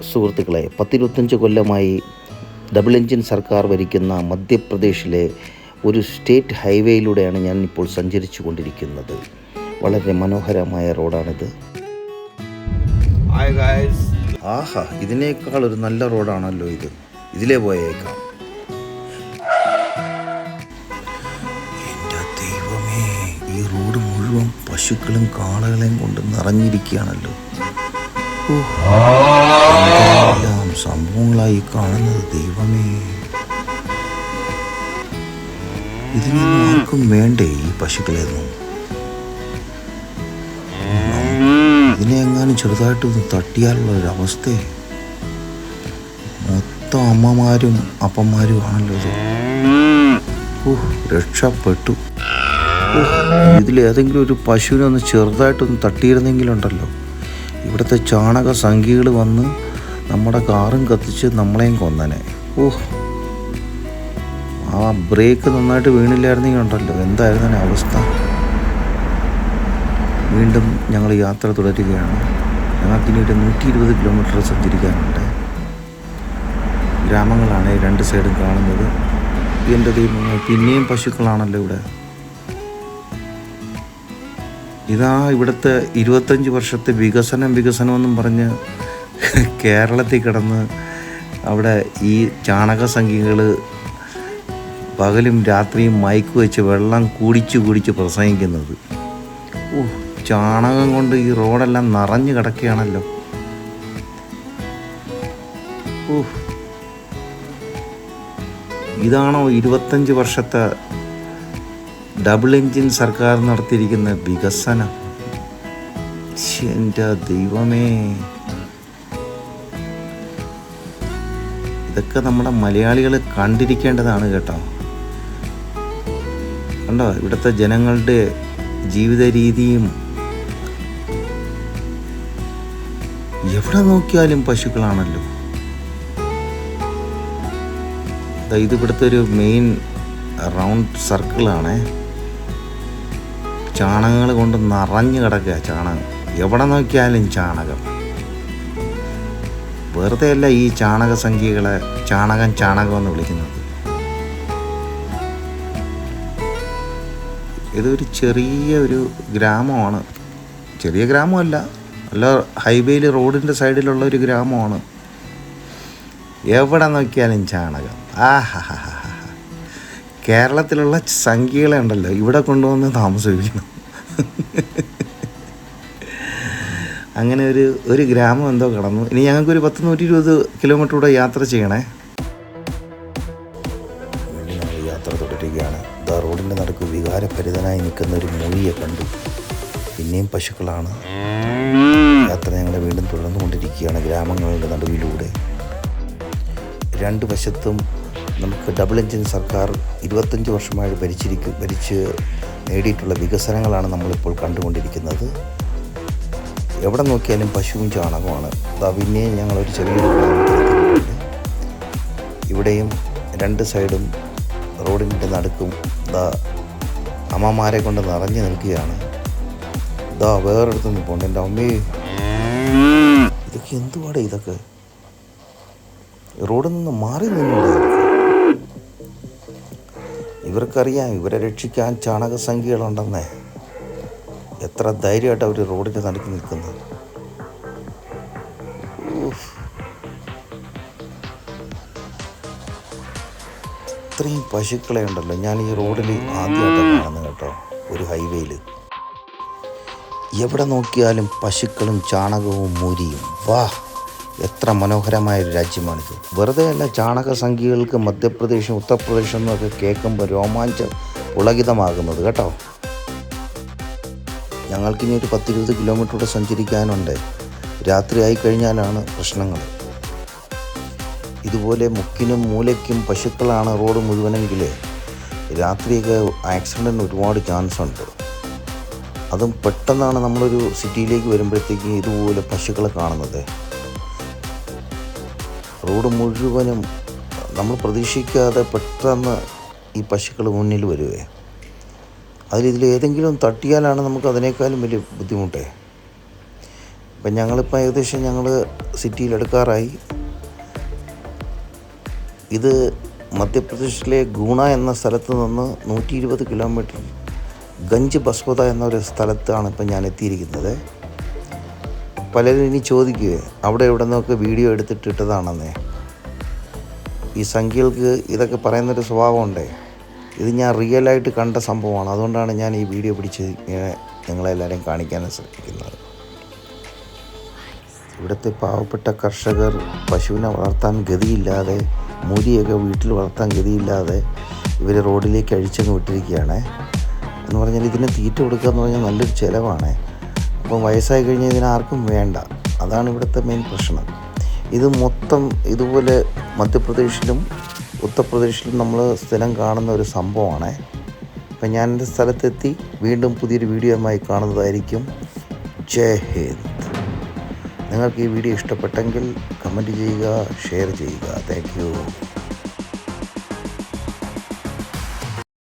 സുഹൃത്തുക്കളെ, 10-25 കൊല്ലമായി double engine സർക്കാർ ഭരിക്കുന്ന മധ്യപ്രദേശിലെ ഒരു സ്റ്റേറ്റ് ഹൈവേയിലൂടെയാണ് ഞാൻ ഇപ്പോൾ സഞ്ചരിച്ചു കൊണ്ടിരിക്കുന്നത്. വളരെ മനോഹരമായ റോഡാണിത്. ആഹാ, ഇതിനേക്കാൾ ഒരു നല്ല റോഡാണല്ലോ ഇത്. ഇതിലേ പോയേക്കാം. എൻ്റെ ദൈവമേ, ഈ റോഡ് മുഴുവൻ പശുക്കളും കാളകളെയും കൊണ്ട് നിറഞ്ഞിരിക്കുകയാണല്ലോ. എല്ലാം സംഭവങ്ങളായി കാണുന്നത്. ദൈവമേ, ഇതിനൊന്നും ആർക്കും വേണ്ടേ ഈ പശുക്കളെയൊന്നും? ഇതിനെ എങ്ങാനും ചെറുതായിട്ടൊന്ന് തട്ടിയാലുള്ള ഒരവസ്ഥ. മൊത്തം അമ്മമാരും അപ്പന്മാരും ആണല്ലോ ഇത്. രക്ഷപ്പെട്ടു. ഇതിലേതെങ്കിലും ഒരു പശുവിനെ ഒന്ന് ചെറുതായിട്ടൊന്ന് തട്ടിയിരുന്നെങ്കിലുണ്ടല്ലോ, ഇവിടുത്തെ ചാണക സംഖ്യകൾ വന്ന് നമ്മുടെ കാറും കത്തിച്ച് നമ്മളെയും കൊന്നനെ. ആ ബ്രേക്ക് നന്നായിട്ട് വീണില്ലായിരുന്നെങ്കിൽ ഉണ്ടല്ലോ, എന്തായിരുന്നു അവസ്ഥ. വീണ്ടും ഞങ്ങൾ യാത്ര തുടരുകയാണ്. ഞങ്ങൾക്കിനി ഒരു 120 കിലോമീറ്റർ സഞ്ചരിക്കാനുണ്ട്. ഗ്രാമങ്ങളാണ് രണ്ട് സൈഡും കാണുന്നത്. എൻ്റെ ദൈവങ്ങൾ, പിന്നെയും പശുക്കളാണല്ലോ ഇവിടെ. ഇതാ ഇവിടുത്തെ 25 വർഷത്തെ വികസനമെന്നും പറഞ്ഞ് കേരളത്തിൽ കിടന്ന് അവിടെ ഈ ചാണക സംഖ്യകൾ പകലും രാത്രിയും മയക്ക് വെച്ച് വെള്ളം കുടിച്ച് പ്രസംഗിക്കുന്നത്. ചാണകം കൊണ്ട് ഈ റോഡെല്ലാം നിറഞ്ഞു കിടക്കുകയാണല്ലോ. ഇതാണോ 25 വർഷത്തെ ഡബിൾ എൻജിൻ സർക്കാർ നടത്തിയിരിക്കുന്ന വികസനം? എൻ്റെ ദൈവമേ, ഇതൊക്കെ നമ്മുടെ മലയാളികൾ കണ്ടിരിക്കേണ്ടതാണ് കേട്ടോ. കണ്ടോ ഇവിടുത്തെ ജനങ്ങളുടെ ജീവിത രീതിയും. എവിടെ നോക്കിയാലും പശുക്കളാണല്ലോ. ഇത് ഇവിടുത്തെ ഒരു മെയിൻ റൗണ്ട് സർക്കിളാണേ. ചാണകങ്ങൾ കൊണ്ട് നിറഞ്ഞു കിടക്കുക. ചാണകം എവിടെ നോക്കിയാലും ചാണകം. വെറുതെ അല്ല ഈ ചാണക സംഖ്യകളെ ചാണകം എന്ന് വിളിക്കുന്നത്. ഇതൊരു ചെറിയ ഗ്രാമമാണ്. ചെറിയ ഗ്രാമമല്ല, അല്ല, ഹൈവേയിൽ റോഡിൻ്റെ സൈഡിലുള്ള ഒരു ഗ്രാമമാണ്. എവിടെ നോക്കിയാലും ചാണകം. കേരളത്തിലുള്ള സംഖ്യകളെ ഉണ്ടല്ലോ ഇവിടെ കൊണ്ടുവന്ന് താമസിപ്പിക്കണം. അങ്ങനെ ഒരു ഗ്രാമം എന്തോ കടന്നു. ഇനി ഞങ്ങൾക്കൊരു 10-120 കിലോമീറ്റർ കൂടെ യാത്ര ചെയ്യണേ. യാത്ര തുടരുകയാണ്. റോഡിൻ്റെ നടുക്ക് വികാരഭരിതനായി നിൽക്കുന്ന ഒരു മൂഴിയെ കണ്ടു. പിന്നെയും പശുക്കളാണ്. യാത്ര ഞങ്ങൾ വീണ്ടും തുടർന്നുകൊണ്ടിരിക്കുകയാണ് ഗ്രാമങ്ങളുടെ നടുവിലൂടെ. രണ്ട് വശത്തും നമുക്ക് ഡബിൾ എൻജിൻ സർക്കാർ 25 വർഷമായി ഭരിച്ച് നേടിയിട്ടുള്ള വികസനങ്ങളാണ് നമ്മളിപ്പോൾ കണ്ടുകൊണ്ടിരിക്കുന്നത്. എവിടെ നോക്കിയാലും പശുവും ചാണകമാണ്. പിന്നെയും ഞങ്ങളൊരു ചെറിയൊരു ഗ്രാമത്തിലെത്തിയിട്ടുണ്ട്. ഇവിടെയും രണ്ട് സൈഡും റോഡിൻ്റെ നടുക്കും അമ്മമാരെ കൊണ്ട് നിറഞ്ഞു നിൽക്കുകയാണ്. വേറെടുത്തൊന്നും പോകണ്ട. എൻ്റെ അമ്മേ, ഇതൊക്കെ എന്തുവാടെ? ഇതൊക്കെ റോഡിൽ നിന്ന് മാറി നിന്നുണ്ട്. ഇവർക്കറിയാം ഇവരെ രക്ഷിക്കാൻ ചാണക സംഖ്യകളുണ്ടെന്നേ. എത്ര ധൈര്യമായിട്ട് അവർ റോഡിൻ്റെ നടുക്ക് നിൽക്കുന്നത്. ഇത്രയും പശുക്കളെ ഉണ്ടല്ലോ ഞാൻ ഈ റോഡിൽ ആദ്യമായിട്ടാണ് കാണുന്നത് കേട്ടോ. ഒരു ഹൈവേയിൽ എവിടെ നോക്കിയാലും പശുക്കളും ചാണകവും മൂരിയും. എത്ര മനോഹരമായൊരു രാജ്യമാണിത്. വെറുതെ അല്ല, ചാണക സംഖ്യകൾക്ക് മധ്യപ്രദേശും ഉത്തർപ്രദേശും എന്നൊക്കെ കേൾക്കുമ്പോൾ രോമാഞ്ചം പുളകിതമാകുന്നത് കേട്ടോ. ഞങ്ങൾക്കിനി ഒരു 10-20 കിലോമീറ്റർ സഞ്ചരിക്കാനുണ്ട്. രാത്രി ആയിക്കഴിഞ്ഞാലാണ് പ്രശ്നങ്ങൾ. ഇതുപോലെ മുക്കിനും മൂലയ്ക്കും പശുക്കളാണ് റോഡ് മുഴുവനെങ്കിൽ രാത്രിയൊക്കെ ആക്സിഡൻറ്റിന് ഒരുപാട് ചാൻസ് ഉണ്ട്. അതും പെട്ടെന്നാണ് നമ്മളൊരു സിറ്റിയിലേക്ക് വരുമ്പോഴത്തേക്കും ഇതുപോലെ പശുക്കളെ കാണുന്നത്. റോഡ് മുഴുവനും നമ്മൾ പ്രതീക്ഷിക്കാതെ പെട്ടെന്ന് ഈ പശുക്കൾ മുന്നിൽ വരുവേ. ഇതിലേതെങ്കിലും തട്ടിയാലാണ് നമുക്ക് അതിനേക്കാളും വലിയ ബുദ്ധിമുട്ടേ. അപ്പം ഞങ്ങളിപ്പോൾ ഏകദേശം ഞങ്ങൾ സിറ്റിയിലെടുക്കാറായി. ഇത് മധ്യപ്രദേശിലെ ഗുണ എന്ന സ്ഥലത്ത് നിന്ന് 120 കിലോമീറ്റർ ഗഞ്ച് ബസ്വത എന്നൊരു സ്ഥലത്താണ് ഇപ്പം ഞാൻ എത്തിയിരിക്കുന്നത്. പലരും ഇനി ചോദിക്കുക അവിടെ എവിടെ നിന്നൊക്കെ വീഡിയോ എടുത്തിട്ടിട്ടതാണെന്നേ. ഈ സംഖ്യകൾക്ക് ഇതൊക്കെ പറയുന്നൊരു സ്വഭാവമുണ്ടേ. ഇത് ഞാൻ റിയലായിട്ട് കണ്ട സംഭവമാണ്. അതുകൊണ്ടാണ് ഞാൻ ഈ വീഡിയോ പിടിച്ച് ഇങ്ങനെ നിങ്ങളെല്ലാവരെയും കാണിക്കാൻ ശ്രമിക്കുന്നത്. ഇവിടുത്തെ പാവപ്പെട്ട കർഷകർ പശുവിനെ വളർത്താൻ ഗതിയില്ലാതെ, മൂരിയൊക്കെ വീട്ടിൽ വളർത്താൻ ഗതിയില്ലാതെ ഇവർ റോഡിലേക്ക് അഴിച്ചങ്ങ് വിട്ടിരിക്കുകയാണ്. എന്ന് പറഞ്ഞാൽ ഇതിന് തീറ്റ കൊടുക്കുക എന്ന് പറഞ്ഞാൽ നല്ലൊരു ചിലവാണ്. അപ്പം വയസ്സായി കഴിഞ്ഞാൽ ഇതിനാർക്കും വേണ്ട. അതാണ് ഇവിടുത്തെ മെയിൻ പ്രശ്നം. ഇത് മൊത്തം ഇതുപോലെ മധ്യപ്രദേശിലും ഉത്തർപ്രദേശിലും നമ്മൾ സ്ഥിരം കാണുന്ന ഒരു സംഭവമാണ്. അപ്പം ഞാൻ എൻ്റെ സ്ഥലത്തെത്തി. വീണ്ടും പുതിയൊരു വീഡിയോയുമായി കാണുന്നതായിരിക്കും. ജയ് ഹിന്ദ്. നിങ്ങൾക്ക് ഈ വീഡിയോ ഇഷ്ടപ്പെട്ടെങ്കിൽ കമൻറ്റ് ചെയ്യുക, ഷെയർ ചെയ്യുക. Thank you.